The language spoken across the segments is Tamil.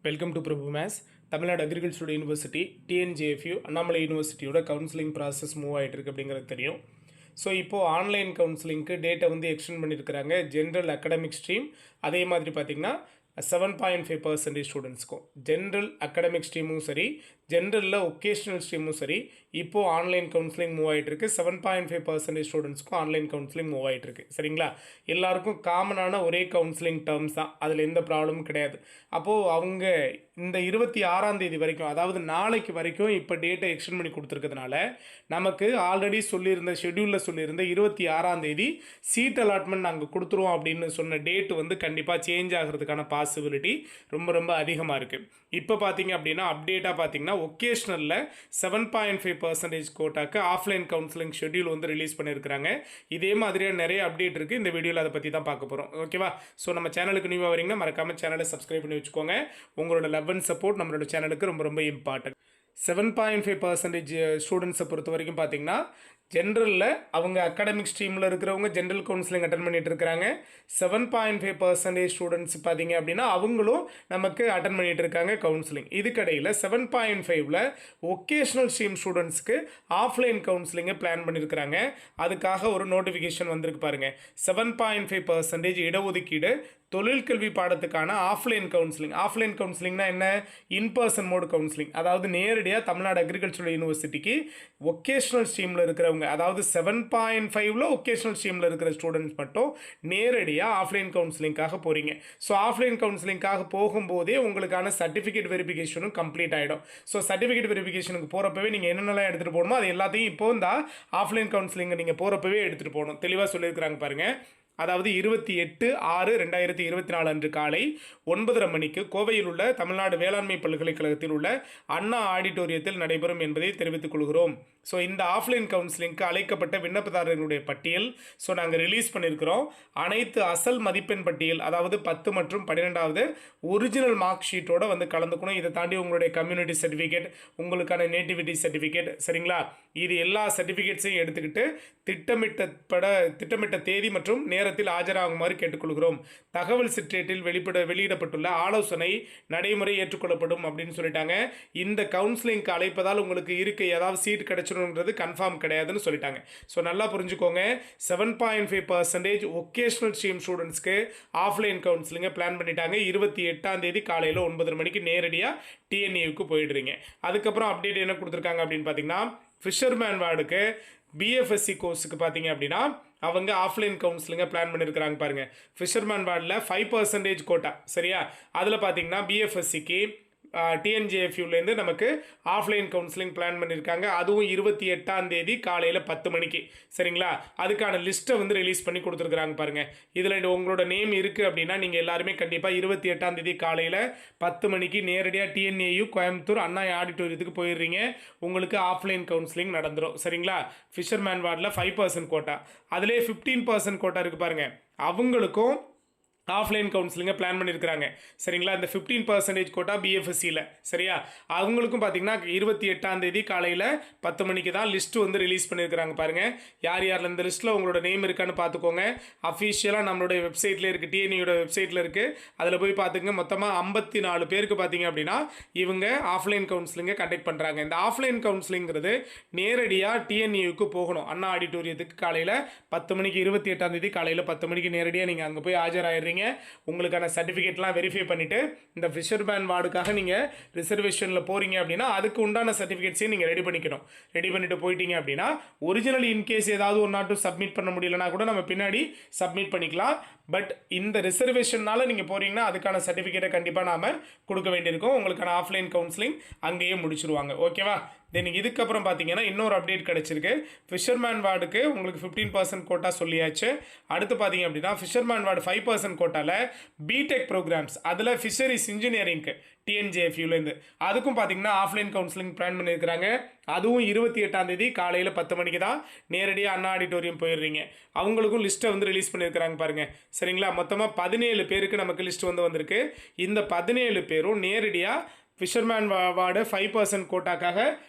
வெல்கம் டு பிரபு மேஸ். Tamil Nadu agriculture university TNJFU Annamalai யூனிவர்சிட்டியோட கவுன்சிலிங் ப்ராசஸ் மூவ் ஆகிட்டு இருக்கு அப்படிங்கிறது தெரியும். ஸோ இப்போது ஆன்லைன் கவுன்சிலிங்க்கு டேட்டை வந்து எக்ஸ்டெண்ட் பண்ணியிருக்கிறாங்க. ஜென்ரல் அகடமிக் ஸ்ட்ரீம் அதே மாதிரி பார்த்திங்கன்னா 7.5% ஸ்டூடெண்ட்ஸ்க்கும் ஜென்ரல் அகடமிக் ஸ்ட்ரீமும் சரி, ஜென்ரலில் ஒகேஷ்னல் ஸ்ட்ரீமும் சரி, இப்போது ஆன்லைன் கவுன்சிலிங் மூவ் ஆகிட்டுருக்கு. 7.5% ஸ்டூடெண்ட்ஸ்க்கும் ஆன்லைன் கவுன்சிலிங் மூவ் ஆகிட்டுருக்கு. சரிங்களா? எல்லாருக்கும் காமனான ஒரே கவுன்சிலிங் டேர்ம்ஸ் தான், அதில் எந்த ப்ராப்ளமும் கிடையாது. அப்போது அவங்க இந்த 26ஆம் தேதி வரைக்கும், அதாவது நாளைக்கு வரைக்கும் இப்போ டேட்டை எக்ஸ்டெண்ட் பண்ணி கொடுத்துருக்கிறதுனால நமக்கு ஆல்ரெடி சொல்லியிருந்த ஷெட்யூலில் சொல்லியிருந்த 26ஆம் தேதி சீட் அலாட்மெண்ட் நாங்கள் கொடுத்துருவோம் அப்படின்னு சொன்ன டேட்டு வந்து கண்டிப்பாக சேஞ்ச் ஆகிறதுக்கான பாசிபிலிட்டி ரொம்ப ரொம்ப அதிகமாக இருக்குது. இப்போ பார்த்தீங்க அப்படின்னா அப்டேட்டாக பார்த்தீங்கன்னா ஒகேஷ்னலில் 7.5% கோட்டாக்கு ஆஃப்லைன் கவுன்சிலிங் ஷெட்யூல் வந்து ரிலீஸ் பண்ணியிருக்கிறாங்க. இதே மாதிரியாக நிறைய அப்டேட் இருக்குது. இந்த வீடியோவில் அதை பற்றி தான் பார்க்க போகிறோம். ஓகேவா? ஸோ நம்ம சேனலுக்கு நியூவாக வரீங்கன்னா மறக்காமல் சேனலை சப்ஸ்கிரைப் பண்ணி வச்சுக்கோங்க. உங்களோட லவ் அண்ட் சப்போர்ட் நம்மளோட சேனலுக்கு ரொம்ப ரொம்ப இம்பார்ட்டன்ட். 7.5% ஸ்டூடெண்ட்ஸை பொறுத்த வரைக்கும் பார்த்தீங்கன்னா ஜென்ரலில் அவங்க அகாடமிக் ஸ்ட்ரீமில் இருக்கிறவங்க ஜென்ரல் கவுன்சிலிங் அட்டன் பண்ணிட்டு இருக்கிறாங்க. 7.5% ஸ்டூடெண்ட்ஸ் பார்த்தீங்க அப்படின்னா அவங்களும் நமக்கு அட்டன் பண்ணிட்டு இருக்காங்க கவுன்சிலிங். இதுக்கடையில் 7.5ல் ஒகேஷ்னல் ஸ்ட்ரீம் ஸ்டூடெண்ட்ஸ்க்கு ஆஃப்லைன் கவுன்சிலிங்கை பிளான் பண்ணியிருக்கிறாங்க. அதுக்காக ஒரு நோட்டிஃபிகேஷன் வந்திருக்கு பாருங்கள். 7.5% இடஒதுக்கீடு தொழிற்கல்வி பாடத்துக்கான ஆஃப்லைன் கவுன்சிலிங். ஆஃப்லைன் கவுன்சிலிங்னா என்ன? In person mode counselling. அதாவது நேரடியாக தமிழ்நாடு அக்ரிகல்ச்சரல் யூனிவர்சிட்டிக்கு ஒகேஷ்னல் ஸ்ட்ரீமில் இருக்கிறவங்க, அதாவது 7.5ல் ஒகேஷ்னல் ஸ்ட்ரீமில் இருக்கிற ஸ்டூடெண்ட்ஸ் மட்டும் நேரடியாக ஆஃப்லைன் கவுன்சிலிங்காக போகிறீங்க. ஸோ ஆஃப்லைன் கவுன்சிலிங்காக போகும்போதே உங்களுக்கான சர்டிஃபிகேட் வெரிஃபிகேஷனும் கம்ப்ளீட் ஆகிடும். ஸோ சர்டிஃபிகேட் வெரிஃபிகேஷனுக்கு போகிறப்பவே நீங்கள் என்னென்னலாம் எடுத்துகிட்டு போகணுமோ அது எல்லாத்தையும் இப்போ இந்த ஆஃப்லைன் கவுன்சிலிங்கை நீங்கள் போகிறப்பவே எடுத்துகிட்டு போகணும். தெளிவாக சொல்லியிருக்கிறாங்க பாருங்கள். அதாவது 28/6/2024 அன்று காலை 9:30 மணிக்கு கோவையில் உள்ள தமிழ்நாடு வேளாண்மை பல்கலைக்கழகத்தில் உள்ள அண்ணா ஆடிட்டோரியத்தில் நடைபெறும் என்பதை தெரிவித்துக் கொள்கிறோம். ஸோ இந்த ஆஃப்லைன் கவுன்சிலிங்க்கு அழைக்கப்பட்ட விண்ணப்பதாரர்களுடைய பட்டியல் நாங்கள் ரிலீஸ் பண்ணியிருக்கிறோம். அனைத்து அசல் மதிப்பெண் பட்டியல், அதாவது 10 மற்றும் 12வது ஒரிஜினல் மார்க் ஷீட்டோட வந்து கலந்துக்கணும். இதை தாண்டி உங்களுடைய கம்யூனிட்டி சர்டிஃபிகேட், உங்களுக்கான நேட்டிவிட்டி சர்டிஃபிகேட், சரிங்களா? இது எல்லா சர்டிஃபிகேட்ஸையும் எடுத்துக்கிட்டு திட்டமிட்ட தேதி மற்றும் நேரத்தில் ஆஜராகுமாறு கேட்டுக்கொள்கிறோம். தகவல் சிற்றேட்டில் வெளியிடப்பட்டுள்ள ஆலோசனை நடைமுறை ஏற்றுக்கொள்ளப்படும் அப்படின்னு சொல்லிட்டாங்க. இந்த கவுன்சிலிங்க்கு அழைப்பதால் உங்களுக்கு இருக்க ஏதாவது சீட் கிடைச்சிடும்ன்றது கன்ஃபார்ம் கிடையாதுன்னு சொல்லிட்டாங்க. ஸோ நல்லா புரிஞ்சுக்கோங்க. 7.5% ஒகேஷ்னல் ஸ்ட்ரீம் ஸ்டூடெண்ட்ஸ்க்கு ஆஃப்லைன் கவுன்சிலிங்கை பிளான் பண்ணிட்டாங்க. 28ஆம் தேதி காலையில் 9:30 மணிக்கு நேரடியாக TNAUக்கு போயிடுறீங்க. அதுக்கப்புறம் அப்டேட் என்ன கொடுத்துருக்காங்க அப்படின்னு பார்த்தீங்கன்னா, ஃபிஷர்மேன் வார்டுக்கு BFSC கோர்ஸுக்கு பார்த்தீங்க அப்படின்னா அவங்க ஆஃப்லைன் கவுன்சிலிங்கை பிளான் பண்ணியிருக்கிறாங்க பாருங்கள். ஃபிஷர்மேன் வார்டில் 5% கோட்டா, சரியா? அதில் பார்த்தீங்கன்னா BFSCக்கு TNJFUலேருந்து நமக்கு ஆஃப்லைன் கவுன்சிலிங் பிளான் பண்ணியிருக்காங்க. அதுவும் 28ஆம் தேதி காலையில் 10 மணிக்கு, சரிங்களா? அதுக்கான லிஸ்ட்டை வந்து ரிலீஸ் பண்ணி கொடுத்துருக்குறாங்க பாருங்கள். இதில் உங்களோட நேம் இருக்குது அப்படின்னா நீங்கள் எல்லாருமே கண்டிப்பாக 28ஆம் தேதி காலையில் 10 மணிக்கு நேரடியாக TNAU கோயம்புத்தூர் அண்ணா ஆடிட்டோரியத்துக்கு போயிடுறீங்க. உங்களுக்கு ஆஃப்லைன் கவுன்சிலிங் நடந்துடும், சரிங்களா? ஃபிஷர்மேன் வார்டில் 5% கோட்டா, அதிலே 15% கோட்டா இருக்குது பாருங்கள். அவங்களுக்கும் ஆஃப்லைன் கவுன்சிலிங்கை பிளான் பண்ணியிருக்கிறாங்க, சரிங்களா? இந்த 15% கோட்டா BFSCயில், சரியா? அவங்களுக்கும் பார்த்தீங்கன்னா 28ஆம் தேதி காலையில் 10 மணிக்கு தான் லிஸ்ட்டு வந்து ரிலீஸ் பண்ணியிருக்கிறாங்க பாருங்கள். யார் யாரில் இந்த லிஸ்ட்டில் உங்களோட நேம் இருக்கான்னு பார்த்துக்கோங்க. அஃபிஷியலாக நம்மளுடைய வெப்சைட்டில் இருக்குது, TNAUட வெப்சைட்டில் இருக்குது. அதில் போய் பார்த்துங்க. மொத்தமாக 54 பேருக்கு பார்த்தீங்க அப்படின்னா இவங்க ஆஃப்லைன் கவுன்சிலிங்கை கண்டக்ட் பண்ணுறாங்க. இந்த ஆஃப்லைன் கவுன்சிலிங்கிறது நேரடியாக TNAUக்கு போகணும். அண்ணா ஆடிட்டோரியத்துக்கு காலையில் 10 மணிக்கு 28ஆம் தேதி காலையில் 10 மணிக்கு நேரடியாக நீங்கள் அங்கே போய் ஆஜராயிடுறீங்க. உங்களுக்கான சர்டிஃபிகேட்லாம் வெரிஃபை பண்ணிவிட்டு இந்த ஃபிஷர்மேன் வார்டுக்காக நீங்கள் ரிசர்வேஷனில் போகிறீங்க அப்படின்னா அதுக்கு உண்டான சர்டிஃபிகேட்ஸையும் நீங்கள் ரெடி பண்ணிக்கணும். ரெடி பண்ணிவிட்டு போயிட்டீங்க அப்படின்னா ஒரிஜினல் இன்கேஸ் ஏதாவது ஒரு நாட்டு சப்மிட் பண்ண முடியலன்னா கூட நம்ம பின்னாடி சப்மிட் பண்ணிக்கலாம். பட் இந்த ரிசர்வேஷனால் நீங்கள் போகிறீங்கன்னா அதுக்கான சர்டிஃபிகேட்டை கண்டிப்பாக நாம் கொடுக்க வேண்டியிருக்கும். உங்களுக்கான ஆஃப்லைன் கவுன்சிலிங் அங்கேயே முடிச்சிருவாங்க. ஓகேவா? தென் இதுக்கப்புறம் பார்த்தீங்கன்னா இன்னொரு அப்டேட் கிடச்சிருக்கு. ஃபிஷர்மேன் வார்டுக்கு உங்களுக்கு 15% கோட்டா சொல்லியாச்சு. அடுத்து பார்த்தீங்க அப்படின்னா ஃபிஷர்மேன் வார்டு 5% கோட்டாவில் பிடெக் ப்ரோக்ராம்ஸ், அதில் ஃபிஷரிஸ் இன்ஜினியரிங்க்கு TNJFUலேருந்து அதுக்கும் பார்த்தீங்கன்னா ஆஃப்லைன் கவுன்சிலிங் பிளான் பண்ணியிருக்கிறாங்க. அதுவும் 28ஆம் தேதி காலையில் 10 மணிக்கு தான் நேரடியாக அண்ணா ஆடிட்டோரியம் போயிடுறீங்க. அவங்களுக்கும் லிஸ்ட்டை வந்து ரிலீஸ் பண்ணியிருக்கிறாங்க பாருங்கள், சரிங்களா? மொத்தமாக 17 பேருக்கு நமக்கு லிஸ்ட் வந்து வந்திருக்கு. இந்த 17 பேரும் நேரடியாக ஃபிஷர்மேன் வார்டு 5% கோட்டாக்காக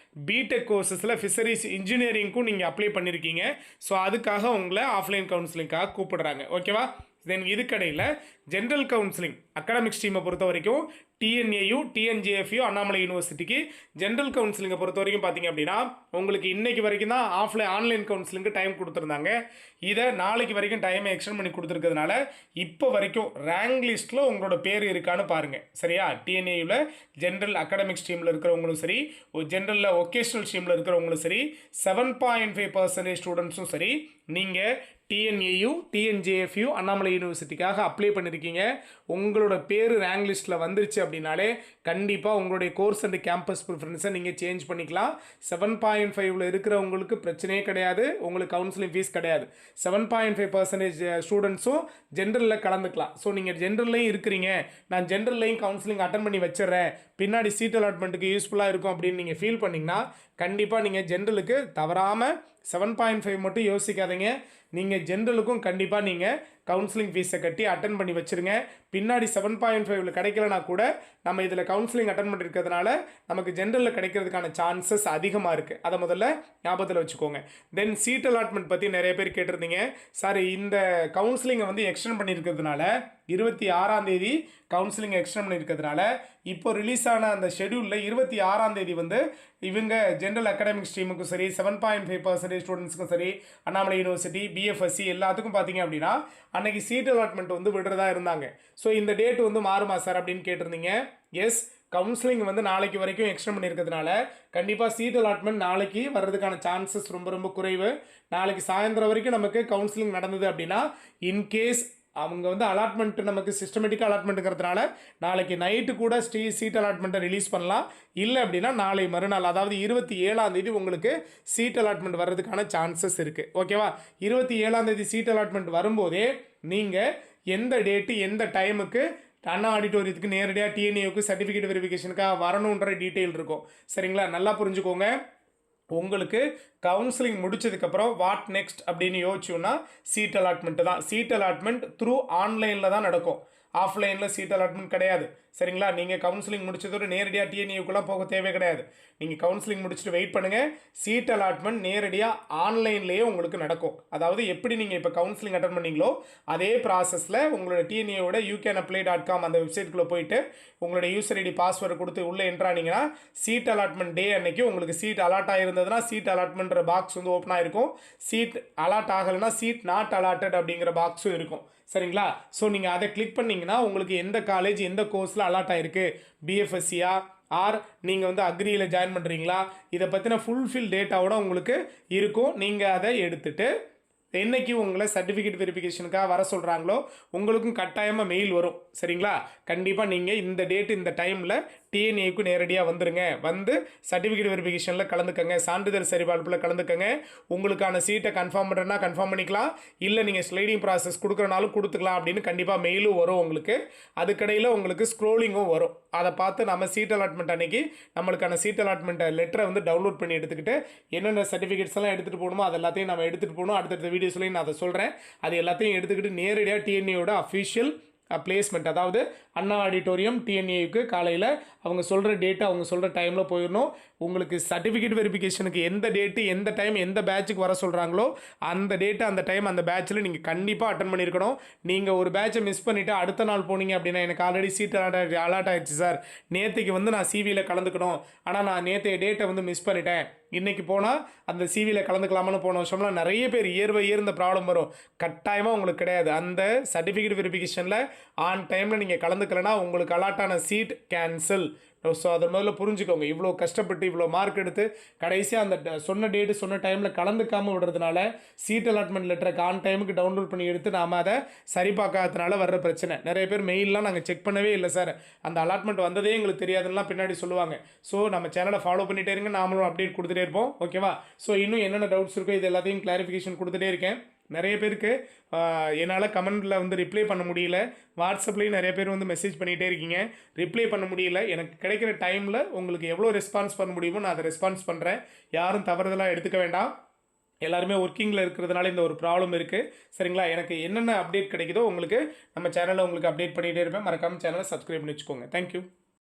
பிடெக் கோர்சஸில் ஃபிஷரிஸ் இன்ஜினியரிங்க்கும் நீங்கள் அப்ளை பண்ணியிருக்கீங்க. ஸோ அதுக்காக உங்களை ஆஃப்லைன் கவுன்சிலிங்காக கூப்பிடுறாங்க. ஓகேவா? தென் இதுக்கடையில் ஜென்ரல் கவுன்சிலிங் அகாடமிக் ஸ்ட்ரீமை பொறுத்த வரைக்கும் TNAU TNJFU அண்ணாமலை யூனிவர்சிட்டிக்கு ஜென்ரல் கவுன்சிலிங்கை பொறுத்த வரைக்கும் பார்த்தீங்க அப்படின்னா உங்களுக்கு இன்னைக்கு வரைக்கும் தான் ஆன்லைன் கவுன்சிலிங்கு டைம் கொடுத்துருந்தாங்க. இதை நாளைக்கு வரைக்கும் டைமை எக்ஸ்டெண்ட் பண்ணி கொடுத்துருக்கிறதுனால இப்போ வரைக்கும் ரேங்க் லிஸ்ட்டில் உங்களோட பேர் இருக்கான்னு பாருங்கள். சரியா? TNAUவில் ஜென்ரல் அகாடமிக் ஸ்ட்ரீமில் இருக்கிறவங்களும் சரி, ஜென்ரலில் ஒகேஷனல் ஸ்ட்ரீமில் இருக்கிறவங்களும் சரி, 7.5% ஸ்டூடெண்ட்ஸும் சரி, நீங்கள் TNAU TNJFU அண்ணாமலை யூனிவர்சிட்டிக்காக அப்ளை பண்ணியிருக்கீங்க. உங்களோட பேர் ரேங்க் லிஸ்ட்டில் வந்துருச்சு அப்படின்னாலே கண்டிப்பாக உங்களுடைய கோர்ஸ் அண்ட் கேம்பஸ் ப்ரிஃபரன்ஸை நீங்கள் சேஞ்ச் பண்ணிக்கலாம். 7.5 இருக்கிறவங்களுக்கு பிரச்சனையே கிடையாது, உங்களுக்கு கவுன்சிலிங் ஃபீஸ் கிடையாது. 7.5% ஸ்டூடெண்ட்ஸும் ஜென்ரலில் கலந்துக்கலாம். ஸோ நீங்கள் ஜென்ரல்லையும் இருக்கிறீங்க, நான் ஜென்ரல்லையும் கவுன்சிலிங் அட்டன் பண்ணி வச்சிடுறேன், பின்னாடி சீட் அலாட்மெண்ட்டுக்கு யூஸ்ஃபுல்லாக இருக்கும் அப்படின்னு நீங்கள் ஃபீல் பண்ணிங்கன்னா கண்டிப்பாக நீங்கள் ஜென்ரலுக்கு தவறாமல் 7.5 மட்டும் யோசிக்காதீங்க. நீங்கள் ஜென்ரலுக்கும் கண்டிப்பாக நீங்கள் கவுன்சிலிங் ஃபீஸை கட்டி அட்டன் பண்ணி வச்சுருங்க. பின்னாடி 7.5 கிடைக்கலனா கூட நம்ம இதில் கவுன்சிலிங் அட்டன் பண்ணியிருக்கிறதுனால நமக்கு ஜென்ரலில் கிடைக்கிறதுக்கான சான்சஸ் அதிகமாக இருக்குது. அதை முதல்ல ஞாபகத்தில் வச்சுக்கோங்க. தென் சீட் அலாட்மெண்ட் பற்றி நிறைய பேர் கேட்டிருந்தீங்க. சார் இந்த கவுன்சிலிங்கை வந்து எக்ஸ்டெண்ட் பண்ணியிருக்கிறதுனால 26ஆம் தேதி கவுன்சிலிங் எக்ஸ்டெண்ட் பண்ணியிருக்கிறதுனால இப்போ ரிலீஸ் ஆன அந்த ஷெடியூலில் 26ஆம் தேதி வந்து இவங்க ஜென்ரல் அகாடமிக் ஸ்ட்ரீமுக்கும் சரி, 7.5% ஸ்டூடெண்ட்ஸுக்கும் சரி, அண்ணாமலை யூனிவர்சிட்டி BFSC எல்லாத்துக்கும் பார்த்தீங்க அப்படின்னா அன்னைக்கு சீட் அலாட்மெண்ட் வந்து விடுறதா இருந்தாங்க. ஸோ இந்த டேட் வந்து மாறுமா சார் அப்படின்னு கேட்டிருந்தீங்க. எஸ், கவுன்சிலிங் வந்து நாளைக்கு வரைக்கும் எக்ஸ்டெண்ட் பண்ணியிருக்கிறதுனால கண்டிப்பாக சீட் அலாட்மெண்ட் நாளைக்கு வர்றதுக்கான சான்சஸ் ரொம்ப ரொம்ப குறைவு. நாளைக்கு சாயந்தரம் வரைக்கும் நமக்கு கவுன்சிலிங் நடந்தது அப்படின்னா இன்கேஸ் அவங்க வந்து அலாட்மெண்ட் நமக்கு சிஸ்டமேட்டிக்காக அலாட்மெண்ட்டுங்கிறதுனால நாளைக்கு நைட்டு கூட சீட் அலாட்மெண்ட்டை ரிலீஸ் பண்ணலாம். இல்லை அப்படின்னா நாளை மறுநாள், அதாவது 27ஆம் தேதி உங்களுக்கு சீட் அலாட்மெண்ட் வர்றதுக்கான சான்சஸ் இருக்குது. ஓகேவா? 27ஆம் தேதி சீட் அலாட்மெண்ட் வரும்போதே நீங்கள் எந்த டேட்டு எந்த டைமுக்கு அண்ணா ஆடிட்டோரியத்துக்கு நேரடியாக TNAUக்கு சர்டிஃபிகேட் வெரிஃபிகேஷனுக்காக வரணுன்ற டீட்டெயில் இருக்கும். சரிங்களா? நல்லா புரிஞ்சுக்கோங்க. உங்களுக்கு கவுன்சிலிங் முடிச்சதுக்கப்புறம் வாட் நெக்ஸ்ட் அப்படின்னு யோசிச்சோன்னா சீட் அலாட்மெண்ட்டு தான். சீட் அலாட்மெண்ட் த்ரூ ஆன்லைனில் தான் நடக்கும், ஆஃப்லைனில் சீட் அலாட்மெண்ட் கிடையாது. சரிங்களா? நீங்கள் கவுன்சிலிங் முடிச்சதோடு நேரடியாக TNAUக்குலாம் போக தேவை கிடையாது. நீங்கள் கவுன்சிலிங் முடிச்சுட்டு வெயிட் பண்ணுங்கள். சீட் அலாட்மெண்ட் நேரடியாக ஆன்லைன்லேயே உங்களுக்கு நடக்கும். அதாவது எப்படி நீங்கள் இப்போ கவுன்சிலிங் அட்டன் பண்ணீங்களோ அதே ப்ராசஸில் உங்களோட TNAUவோட youcanapply.com அந்த வெப்சைட்குள்ளே போயிட்டு உங்களோட யூசர் ஐடி பாஸ்வேர்டு கொடுத்து உள்ளே என்ட்ரானீங்கன்னா சீட் அலாட்மெண்ட் டே அன்னைக்கு உங்களுக்கு சீட் அலாட் ஆகிருந்ததுன்னா சீட் அலாட்மெண்ட்ற பாக்ஸ் வந்து ஓப்பன் ஆகிருக்கும். சீட் அலாட் ஆகலைன்னா சீட் நாட் அலாட்டட் அப்படிங்கிற பாக்ஸும் இருக்கும். சரிங்களா? ஸோ நீங்கள் அதை கிளிக் பண்ணிங்கன்னா உங்களுக்கு எந்த காலேஜ் எந்த கோர்ஸில் அலாட் ஆகிருக்கு, BFSCயா ஆர் நீங்கள் வந்து அக்ரியில் ஜாயின் பண்ணுறீங்களா, இதை பற்றின ஃபுல்ஃபில் டேட்டாவோட உங்களுக்கு இருக்கும். நீங்கள் அதை எடுத்துகிட்டு என்னைக்கு உங்களை சர்டிஃபிகேட் வெரிஃபிகேஷனுக்காக வர சொல்கிறாங்களோ உங்களுக்கும் கட்டாயமாக மெயில் வரும். சரிங்களா? கண்டிப்பாக நீங்கள் இந்த டேட் இந்த டைமில் TNAUக்கு நேரடியாக வந்துடுங்க. வந்து சர்டிஃபிகேட் வெரிஃபிகேஷனில் கலந்துக்கங்க, சான்றிதழ் சரிபார்ப்பில் கலந்துக்கங்க. உங்களுக்கான சீட்டை கன்ஃபார்ம் பண்ணுறேன்னா கன்ஃபார்ம் பண்ணிக்கலாம், இல்லை நீங்கள் ஸ்லைடிங் ப்ராசஸ் கொடுக்குறனாலும் கொடுத்துக்கலாம் அப்படின்னு கண்டிப்பாக மெயிலும் வரும் உங்களுக்கு. அதுக்கடையில் உங்களுக்கு ஸ்க்ரோலிங்கும் வரும். அதை பார்த்து நம்ம சீட் அலாட்மெண்ட் அன்னைக்கு நம்மளுக்கான சீட் அலாட்மெண்ட் லெட்டரை வந்து டவுன்லோட் பண்ணி எடுத்துக்கிட்டு என்னென்ன சர்டிஃபிகேட்ஸ் எல்லாம் எடுத்துகிட்டு போகணுமோ அது எல்லாத்தையும் நம்ம எடுத்துகிட்டு போகணும். அடுத்தடுத்த வீடியோஸ்லையும் நான் அதை சொல்கிறேன். அது எல்லாத்தையும் எடுத்துக்கிட்டு நேரடியாக TNAUவோட அஃபிஷியல் பிளேஸ்மெண்ட், அதாவது அண்ணா ஆடிட்டோரியம் TNAUக்கு காலையில் அவங்க சொல்கிற டேட்டு அவங்க சொல்கிற டைமில் போயிடணும். உங்களுக்கு சர்டிஃபிகேட் வெரிஃபிகேஷனுக்கு எந்த டேட்டு எந்த டைம் எந்த பேட்சுக்கு வர சொல்கிறாங்களோ அந்த டேட்டு அந்த டைம் அந்த பேட்சில் நீங்கள் கண்டிப்பாக அட்டன் பண்ணியிருக்கணும். நீங்கள் ஒரு பேட்சை மிஸ் பண்ணிவிட்டு அடுத்த நாள் போனீங்க அப்படின்னா எனக்கு ஆல்ரெடி சீட் அலாட் ஆகிடுச்சு சார், நேற்றுக்கு வந்து நான் CVயில் கலந்துக்கணும், ஆனால் நான் நேற்றைய டேட்டை வந்து மிஸ் பண்ணிட்டேன், இன்றைக்கி போனால் அந்த CVயில் கலந்துக்கலாமான்னு போன வருஷம்லாம் நிறைய பேர் இயர் இந்த ப்ராப்ளம் வரும். கட்டாயமாக உங்களுக்கு கிடையாது. அந்த சர்டிஃபிகேட் வெரிஃபிகேஷனில் ஆன் டைமில் நீங்கள் கலந்துக்கலைன்னா உங்களுக்கு அலாட்டான சீட் கேன்சல். ஸோ அதை முதல்ல புரிஞ்சுக்கோங்க. இவ்வளோ கஷ்டப்பட்டு இவ்வளோ மார்க் எடுத்து கடைசியாக அந்த சொன்ன டேட்டு சொன்ன டைமில் கலந்துக்காமல் விடுறதுனால சீட் அலாட்மெண்ட் லெட்டரை ஆன் டைமுக்கு டவுன்லோட் பண்ணி எடுத்து நாம் அதை சரி பார்க்காததுனால வர்ற பிரச்சனை. நிறைய பேர் மெயிலெலாம் நாங்கள் செக் பண்ணவே இல்லை சார், அந்த அலாட்மெண்ட் வந்ததே எங்களுக்கு தெரியாதுன்னா பின்னாடி சொல்லுவாங்க. ஸோ நம்ம சேனலை ஃபாலோ பண்ணிகிட்டே இருங்க, நாமளும் அப்டேட் கொடுத்துட்டே இருப்போம். ஓகேவா? ஸோ இன்னும் என்னென்ன டவுட்ஸ் இருக்கோ இது எல்லாத்தையும் கிளாரிஃபிகேஷன் கொடுத்துட்டே இருக்கேன். நிறைய பேருக்கு என்னால் கமெண்டில் வந்து ரிப்ளை பண்ண முடியல, வாட்ஸ்அப்லேயும் நிறைய பேர் வந்து மெசேஜ் பண்ணிகிட்டே இருக்கீங்க, ரிப்ளை பண்ண முடியல. எனக்கு கிடைக்கிற டைமில் உங்களுக்கு எவ்வளோ ரெஸ்பான்ஸ் பண்ண முடியுமோ நான் அதை ரெஸ்பான்ஸ் பண்ணுறேன். யாரும் தவறுதலாக எடுத்துக்க வேண்டாம். எல்லாருமே ஒர்க்கிங்கில் இருக்கிறதுனால இந்த ஒரு ப்ராப்ளம் இருக்குது. சரிங்களா? எனக்கு என்னென்ன அப்டேட் கிடைக்குதோ உங்களுக்கு நம்ம சேனலில் உங்களுக்கு அப்டேட் பண்ணிகிட்டே இருப்பேன். மறக்காமல் சேனலை சப்ஸ்கிரைப் பண்ணி வச்சுக்கோங்க. தேங்க்யூ.